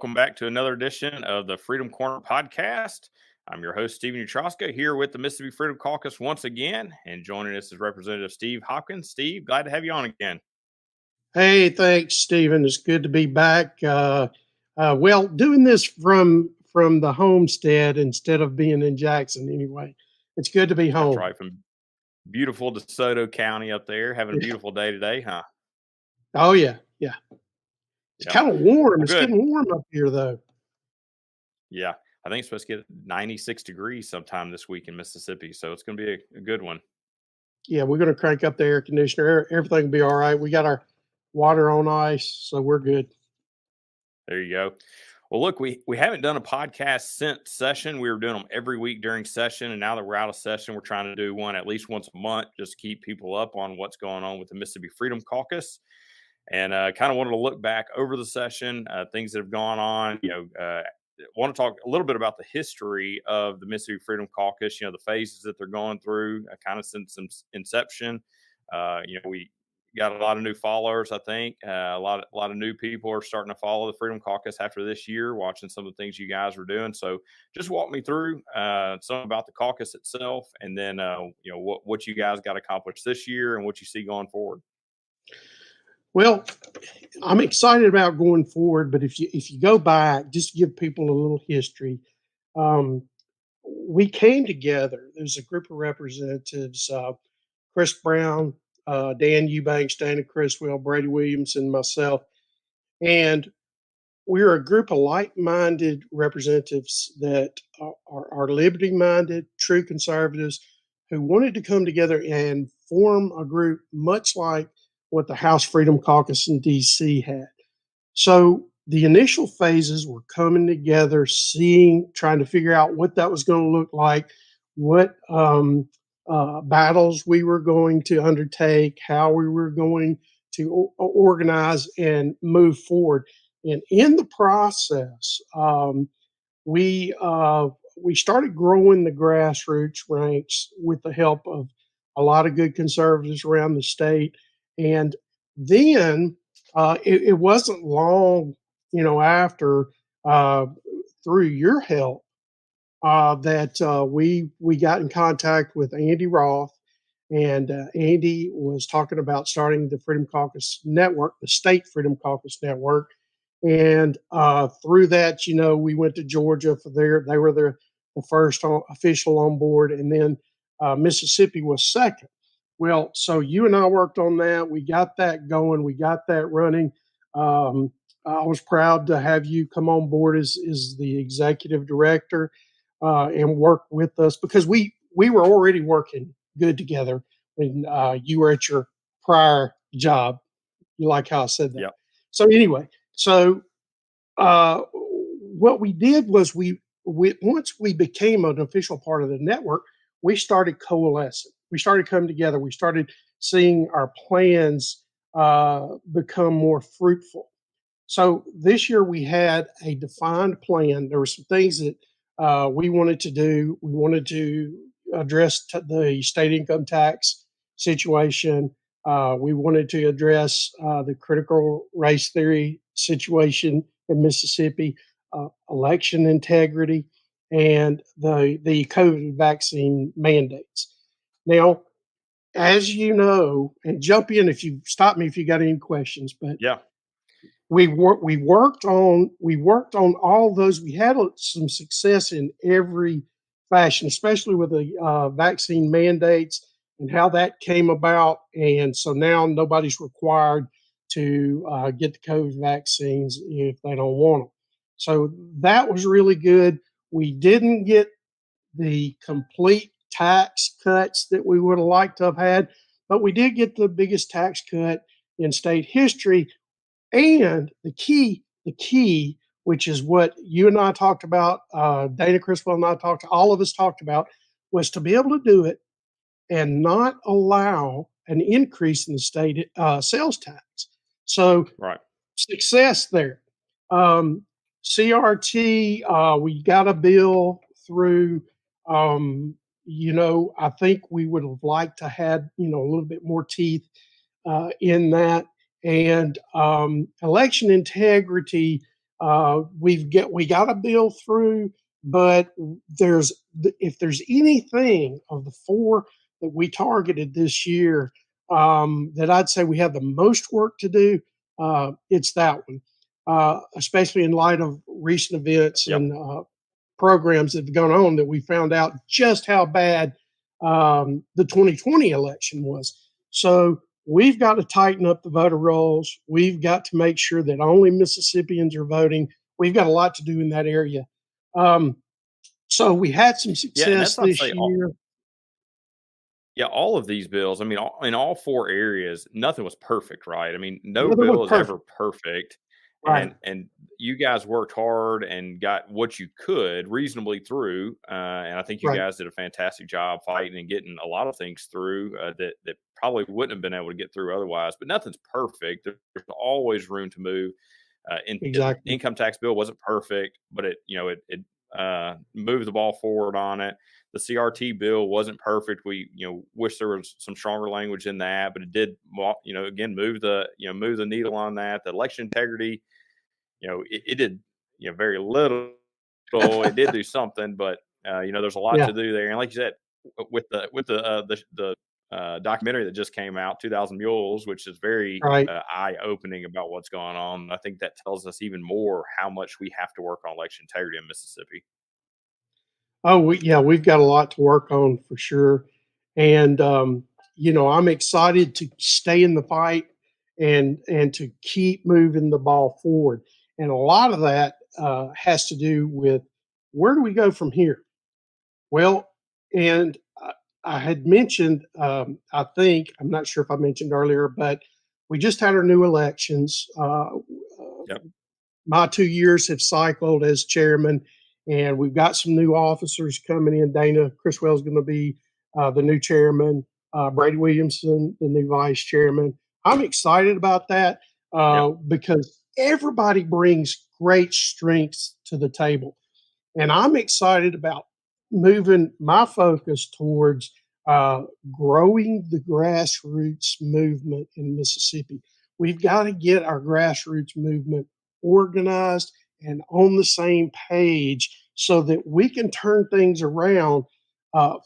welcome back to another edition of the Freedom Corner podcast. I'm your host, Steven Utroska, here with the Mississippi Freedom Caucus once again, and joining us is Representative Steve Hopkins. Steve, glad to have you on again. Hey, thanks, Stephen. It's good to be back. Doing this from the homestead instead of being in Jackson anyway. It's good to be home. That's right, from beautiful DeSoto County up there, having a beautiful day today, huh? Oh, yeah. It's kind of warm. It's getting warm up here, though. Yeah, I think it's supposed to get 96 degrees sometime this week in Mississippi, so it's going to be a good one. Yeah, we're going to crank up the air conditioner. Everything will be all right. We got our water on ice, so we're good. There you go. Well, look, we haven't done a podcast since session. We were doing them every week during session, and now that we're out of session, we're trying to do one at least once a month just to keep people up on what's going on with the Mississippi Freedom Caucus. And kind of wanted to look back over the session, things that have gone on. Want to talk a little bit about the history of the Mississippi Freedom Caucus. The phases that they're going through, kind of since inception. We got a lot of new followers. I think a lot of new people are starting to follow the Freedom Caucus after this year, watching some of the things you guys are doing. So just walk me through some about the caucus itself, and then what you guys got accomplished this year and what you see going forward. Well, I'm excited about going forward, but if you go back, just to give people a little history, we came together. There's a group of representatives, Chris Brown, Dan Eubanks, Dana Criswell, Brady Williams, and myself, and we're a group of like-minded representatives that are liberty-minded, true conservatives who wanted to come together and form a group much like what the House Freedom Caucus in D.C. had. So the initial phases were coming together, trying to figure out what that was going to look like, what battles we were going to undertake, how we were going to organize and move forward. And in the process, we started growing the grassroots ranks with the help of a lot of good conservatives around the state. And then it wasn't long, after through your help that we got in contact with Andy Roth, and Andy was talking about starting the Freedom Caucus Network, the State Freedom Caucus Network. And through that, we went to Georgia for they were the first official on board, and then Mississippi was second. Well, so you and I worked on that. We got that going. We got that running. I was proud to have you come on board as the executive director and work with us, because we were already working good together when you were at your prior job. You like how I said that? Yeah. So anyway, what we did was we once we became an official part of the network, we started coalescing. We started coming together. We started seeing our plans become more fruitful. So this year we had a defined plan. There were some things that we wanted to do. We wanted to address the state income tax situation. We wanted to address the critical race theory situation in Mississippi, election integrity, and the COVID vaccine mandates. Now, as you know, and jump in if you stop me if you got any questions, but yeah, we worked on all those. We had some success in every fashion, especially with the vaccine mandates and how that came about. And so now nobody's required to get the COVID vaccines if they don't want them. So that was really good. We didn't get the complete tax cuts that we would have liked to have had, but we did get the biggest tax cut in state history. And the key, which is what you and I talked about, Dana Criswell and I all of us talked about, was to be able to do it and not allow an increase in the state sales tax. So right. Success there. CRT, we got a bill through. I think we would have liked to had, a little bit more teeth in that. And election integrity, We got a bill through, but if there's anything of the four that we targeted this year, that I'd say we have the most work to do, it's that one, especially in light of recent events Yep. and programs that have gone on, that we found out just how bad the 2020 election was. So we've got to tighten up the voter rolls. We've got to make sure that only Mississippians are voting. We've got a lot to do in that area. Um, so we had some Yeah, and success that's not to this say all. year. Yeah, all of these bills. I mean, in all four areas, nothing was perfect, right? I mean, no Another one bill is ever perfect, perfect, right? and you guys worked hard and got what you could reasonably through, and I think you Right, guys did a fantastic job fighting and getting a lot of things through that probably wouldn't have been able to get through otherwise. But nothing's perfect. There's always room to move. The exactly. income tax bill wasn't perfect, but it moved the ball forward on it. The CRT bill wasn't perfect. We wish there was some stronger language in that, but it did again move the needle on that. The election integrity, it did very little. It did do something, but there's a lot Yeah, to do there. And like you said, with the documentary that just came out, 2,000 Mules, which is very right. eye opening about what's going on. I think that tells us even more how much we have to work on election integrity in Mississippi. Oh, yeah, we've got a lot to work on for sure. And I'm excited to stay in the fight and to keep moving the ball forward. And a lot of that has to do with, where do we go from here? Well, and I had mentioned, I think, I'm not sure if I mentioned earlier, but we just had our new elections. Yep. My 2 years have cycled as chairman, and we've got some new officers coming in. Dana Criswell is going to be the new chairman. Brady Williamson, the new vice chairman. I'm excited about that Yep. because everybody brings great strengths to the table. And I'm excited about moving my focus towards uh, growing the grassroots movement in Mississippi. We've got to get our grassroots movement organized and on the same page so that we can turn things around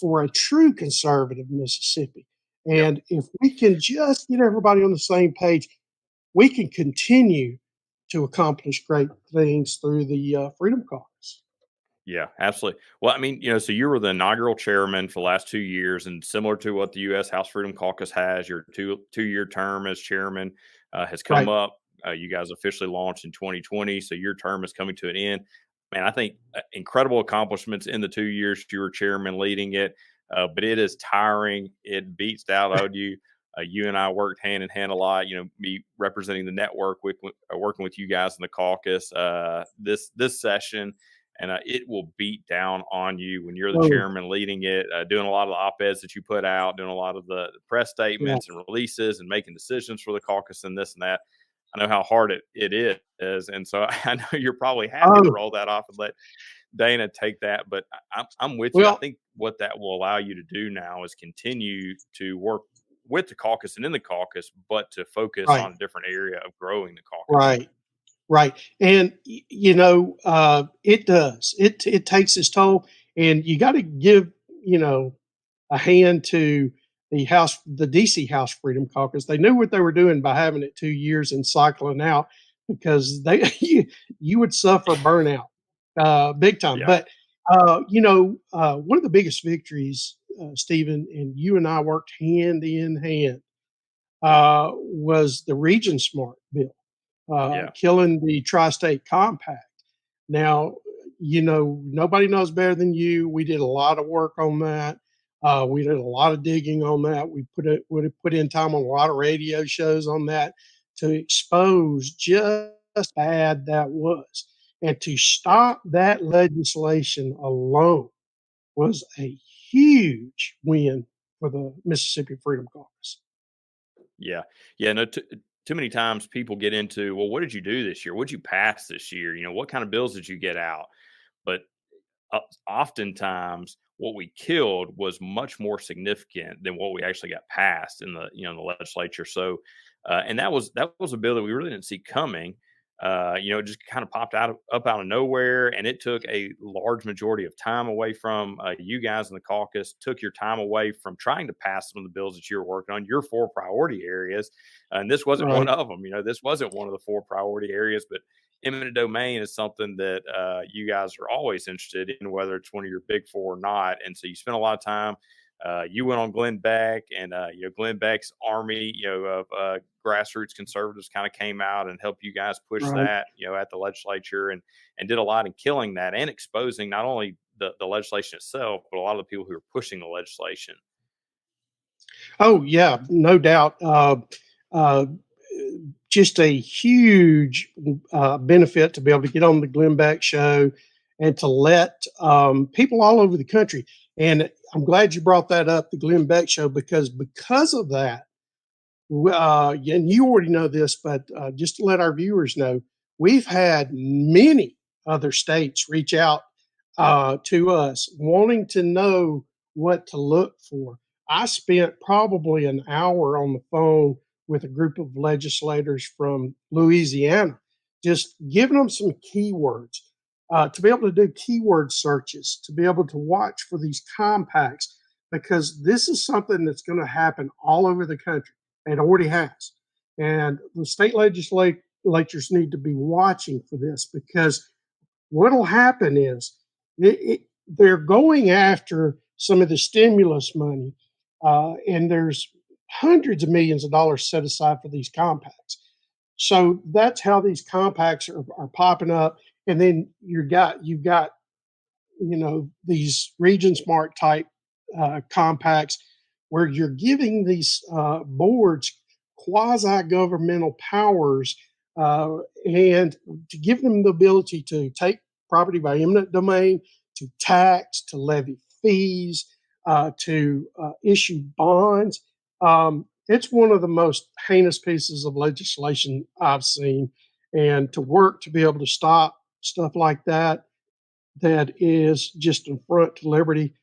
for a true conservative Mississippi. Yep. And if we can just get everybody on the same page, we can continue to accomplish great things through the Freedom Caucus. Yeah, absolutely. Well, I mean, so you were the inaugural chairman for the last 2 years, and similar to what the U.S. House Freedom Caucus has, your two-year term as chairman has come Right. up. You guys officially launched in 2020, so your term is coming to an end. Man, I think incredible accomplishments in the 2 years you were chairman leading it, but it is tiring. It beats out on you. You and I worked hand in hand a lot. Me representing the network, working with you guys in the caucus this session, and it will beat down on you when you're the Oh, chairman leading it, doing a lot of the op-eds that you put out, doing a lot of the press yeah. statements and releases and making decisions for the caucus and this and that. I know how hard it is. And so I know you're probably happy to Oh, roll that off and let Dana take that. But I'm with you. I well, think what that will allow you to do now is continue to work with the caucus and in the caucus, but to focus right, on a different area of growing the caucus. right, right. And it does. It takes its toll, and you got to give you know a hand to the DC House Freedom Caucus. They knew what they were doing by having it 2 years and cycling out, because you would suffer burnout big time. Yeah. But one of the biggest victories, Stephen, and you and I worked hand in hand, was the Region Smart bill, Yeah. killing the Tri-State Compact. Now, nobody knows better than you. We did a lot of work on that. We did a lot of digging on that. We put in time on a lot of radio shows on that to expose just how bad that was. And to stop that legislation alone was a huge win for the Mississippi Freedom Caucus. Yeah. Yeah. No, too many times people get into, well, what did you do this year? What did you pass this year? What kind of bills did you get out? But oftentimes, what we killed was much more significant than what we actually got passed in the legislature. So, and that was a bill that we really didn't see coming. It just kind of popped up out of nowhere, and it took a large majority of time away from you guys in the caucus. Took your time away from trying to pass some of the bills that you were working on, your four priority areas, and this wasn't one Right. of them. This wasn't one of the four priority areas, but eminent domain is something that you guys are always interested in, whether it's one of your big four or not. And so you spent a lot of time. You went on Glenn Beck, and Glenn Beck's army, of grassroots conservatives kind of came out and helped you guys push Right. that, at the legislature, and did a lot in killing that and exposing not only the legislation itself, but a lot of the people who are pushing the legislation. Oh yeah, no doubt. Uh, just a huge benefit to be able to get on the Glenn Beck show and to let people all over the country. And I'm glad you brought that up, the Glenn Beck show, because of that. And you already know this, but just to let our viewers know, we've had many other states reach out to us wanting to know what to look for. I spent probably an hour on the phone with a group of legislators from Louisiana, just giving them some keywords to be able to do keyword searches, to be able to watch for these compacts, because this is something that's going to happen all over the country. It already has. And the state legislatures need to be watching for this, because what'll happen is they're going after some of the stimulus money, and there's hundreds of millions of dollars set aside for these compacts. So that's how these compacts are popping up, and then you've got these region smart type compacts where you're giving these boards quasi governmental powers, and to give them the ability to take property by eminent domain, to tax, to levy fees, to issue bonds. It's one of the most heinous pieces of legislation I've seen. And to work to be able to stop stuff like that, that is just an affront to liberty,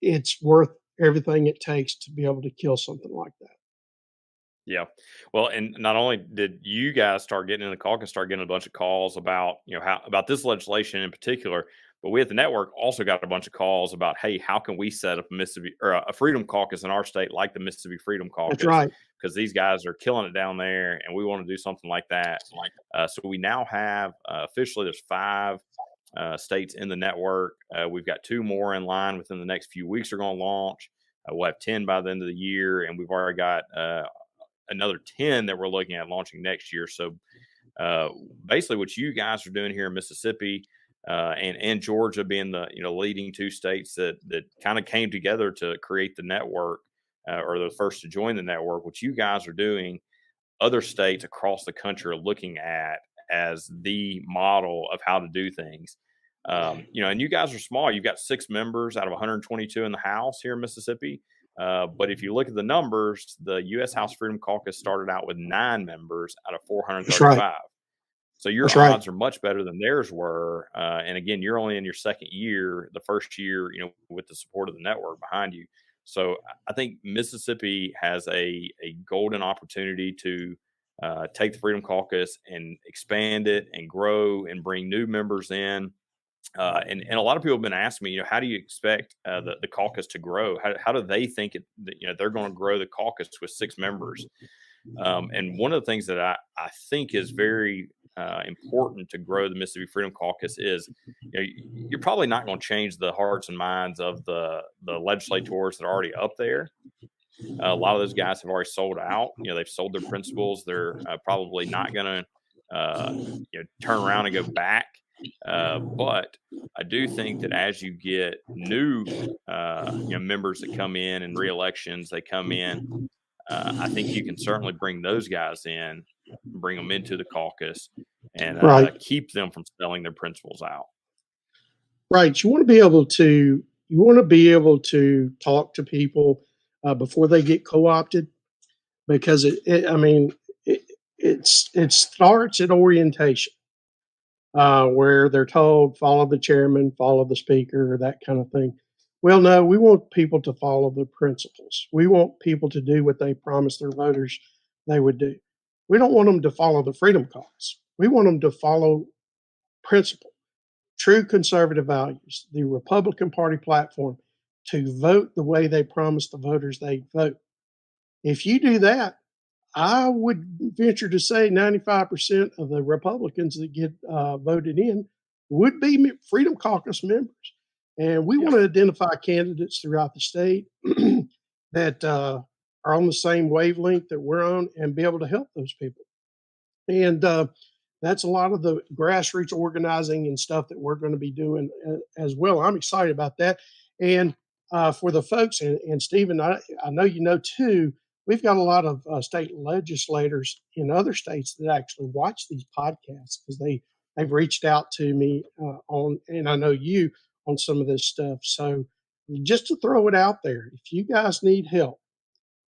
it's worth everything it takes to be able to kill something like that. Yeah. Well, and not only did you guys start getting in the caucus, start getting a bunch of calls about, how about this legislation in particular, but we at the network also got a bunch of calls about, hey, how can we set up a Mississippi or a Freedom Caucus in our state like the Mississippi Freedom That's Caucus? right. Because these guys are killing it down there, and we want to do something like that. So we now have officially there's 5 states in the network. We've got 2 more in line within the next few weeks are going to launch. We'll have 10 by the end of the year, and we've already got another 10 that we're looking at launching next year. So basically what you guys are doing here in Mississippi and Georgia being the leading 2 states that kind of came together to create the network, or the first to join the network, what you guys are doing, other states across the country are looking at as the model of how to do things. And you guys are small. You've got 6 members out of 122 in the House here in Mississippi. But if you look at the numbers, the U.S. House Freedom Caucus started out with 9 members out of That's right. 435. So your That's right. odds are much better than theirs were. And again, you're only in your second year, the first year, with the support of the network behind you. So I think Mississippi has a golden opportunity to take the Freedom Caucus and expand it and grow and bring new members in. And a lot of people have been asking me, how do you expect the caucus to grow? How do they think they're going to grow the caucus with 6 members? And one of the things that I think is very important to grow the Mississippi Freedom Caucus is, you're probably not going to change the hearts and minds of the legislators that are already up there. A lot of those guys have already sold out. They've sold their principles. They're probably not going to, turn around and go back. But I do think that as you get new, members that come in re-elections, they come in. I think you can certainly bring those guys in, bring them into the caucus, and Right. keep them from selling their principles out. Right. You want to be able to talk to people before they get co-opted, because it starts at orientation, where they're told follow the chairman, follow the speaker, that kind of thing. Well, no, we want people to follow the principles. We want people to do what they promised their voters they would do. We don't want them to follow the Freedom Caucus. We want them to follow principle, true conservative values, the Republican Party platform, to vote the way they promised the voters they'd vote. If you do that, I would venture to say 95% of the Republicans that get voted in would be Freedom Caucus members. And we want Yep. to identify candidates throughout the state that are on the same wavelength that we're on and be able to help those people. And that's a lot of the grassroots organizing and stuff that we're going to be doing as well. I'm excited about that. And for the folks, and Stephen, I know you know too, we've got a lot of state legislators in other states that actually watch these podcasts because they've reached out to me on, and I know you on some of this stuff. So just to throw it out there, if you guys need help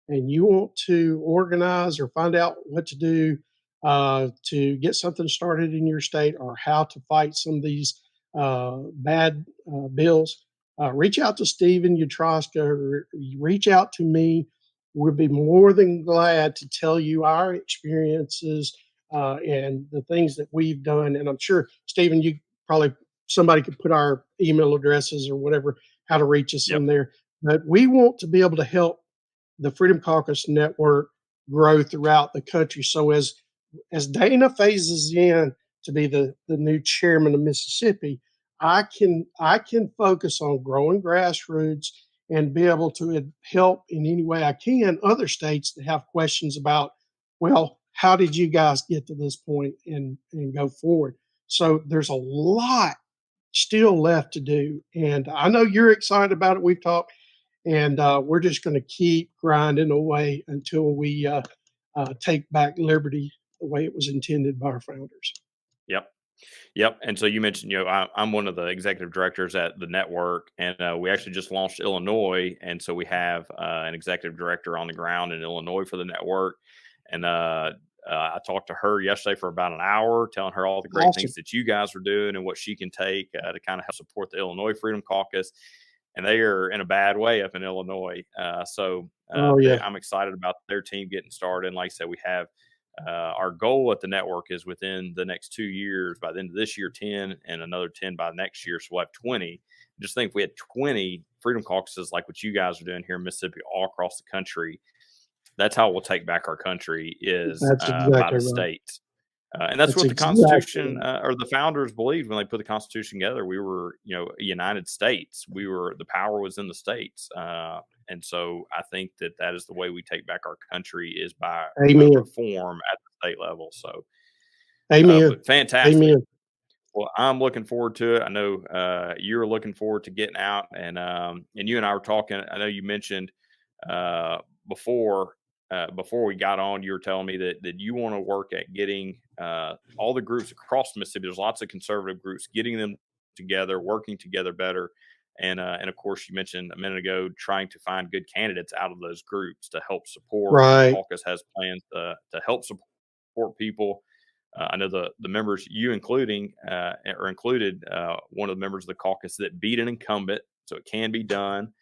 and you want to organize or find out what to do to get something started in your state or how to fight some of these bad bills, reach out to Steven Utroska or reach out to me. We'll be more than glad to tell you our experiences and the things that we've done. And I'm sure, Stephen, you probably somebody could put our email addresses or whatever, how to reach us Yep. in there. But we want to be able to help the Freedom Caucus network grow throughout the country. So as Dana phases in to be the new chairman of Mississippi, I can focus on growing grassroots and be able to help in any way I can other states that have questions about, well, how did you guys get to this point and go forward? So there's a lot still left to do. And I know you're excited about it. We've talked, and we're just going to keep grinding away until we take back liberty the way it was intended by our founders. Yep. Yep. And so you mentioned, I'm one of the executive directors at the network, and we actually just launched Illinois. And so we have an executive director on the ground in Illinois for the network. And I talked to her yesterday for about an hour, telling her all the great Awesome. things that you guys are doing and what she can take to kind of help support the Illinois Freedom Caucus. And they are in a bad way up in Illinois. Oh, yeah. I'm excited about their team getting started. And like I said, we have our goal at the network is within the next 2 years, by the end of this year, 10 and another 10 by next year. So we'll have 20. Just think if we had 20 Freedom Caucuses like what you guys are doing here in Mississippi all across the country, that's how we'll take back our country is That's by exactly the right. states. And that's That's what the exactly Constitution right. or the founders believed when they put the Constitution together. We were, a United States. The power was in the states. And so I think that is the way we take back our country is by Amen. reform at the state level. So, Amen. but fantastic. Amen. Well, I'm looking forward to it. I know you're looking forward to getting out, and you and I were talking. I know you mentioned uh, before before we got on, you were telling me that you want to work at getting all the groups across Mississippi. There's lots of conservative groups, getting them together, working together better, and of course, you mentioned a minute ago trying to find good candidates out of those groups to help support. And the Right. caucus has plans to help support people. I know the members, you including, or included one of the members of the caucus that beat an incumbent, so it can be done.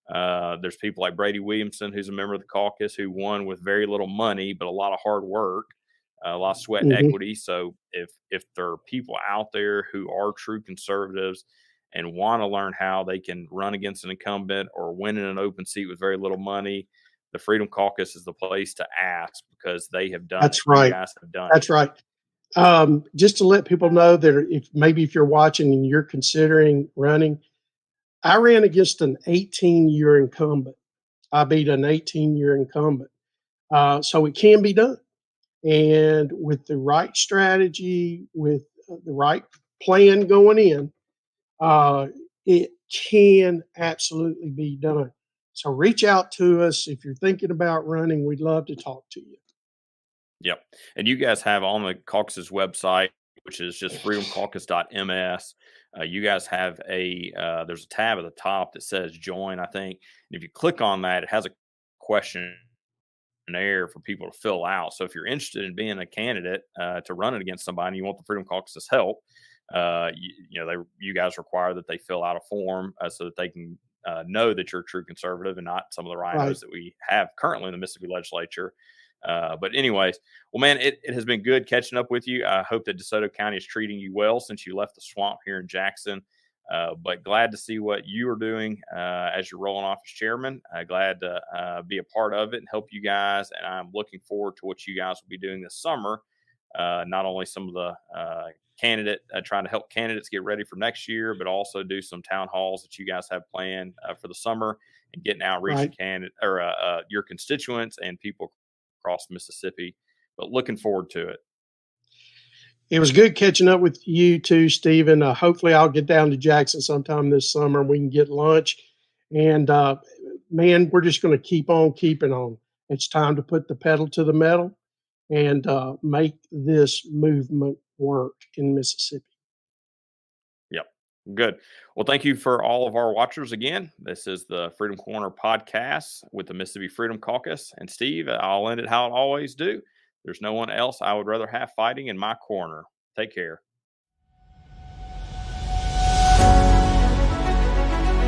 There's people like Brady Williamson, who's a member of the caucus, who won with very little money, but a lot of hard work, a lot of sweat and Hmm. equity. So if there are people out there who are true conservatives and want to learn how they can run against an incumbent or win in an open seat with very little money, the Freedom Caucus is the place to ask because they have done it. That's You right. guys have done it. That's right. Just to let people know that if you're watching and you're considering running, I ran against an 18-year incumbent. I beat an 18-year incumbent. So it can be done. And with the right strategy, with the right plan going in, uh, it can absolutely be done. So reach out to us if you're thinking about running. We'd love to talk to you. Yep. And you guys have on the caucus's website, which is just freedomcaucus.ms. You guys have there's a tab at the top that says join, I think. And if you click on that, it has a questionnaire for people to fill out. So if you're interested in being a candidate to run it against somebody and you want the Freedom Caucus's help, you guys require that they fill out a form so that they can know that you're a true conservative and not some of the Right. rhinos that we have currently in the Mississippi legislature. But anyways, well, man, it has been good catching up with you. I hope that DeSoto County is treating you well since you left the swamp here in Jackson. But glad to see what you are doing as you're rolling off as chairman. Glad to be a part of it and help you guys. And I'm looking forward to what you guys will be doing this summer. Not only some of the trying to help candidates get ready for next year, but also do some town halls that you guys have planned for the summer and getting outreach Right. to candidate or your constituents and people across Mississippi. But looking forward to it. It was good catching up with you too, Stephen. Hopefully, I'll get down to Jackson sometime this summer and we can get lunch. And man, we're just going to keep on keeping on. It's time to put the pedal to the metal and make this movement work in Mississippi. Yep. Good. Well, thank you for all of our watchers again. This is the Freedom Corner podcast with the Mississippi Freedom Caucus. And Steve, I'll end it how I always do. There's no one else I would rather have fighting in my corner. Take care.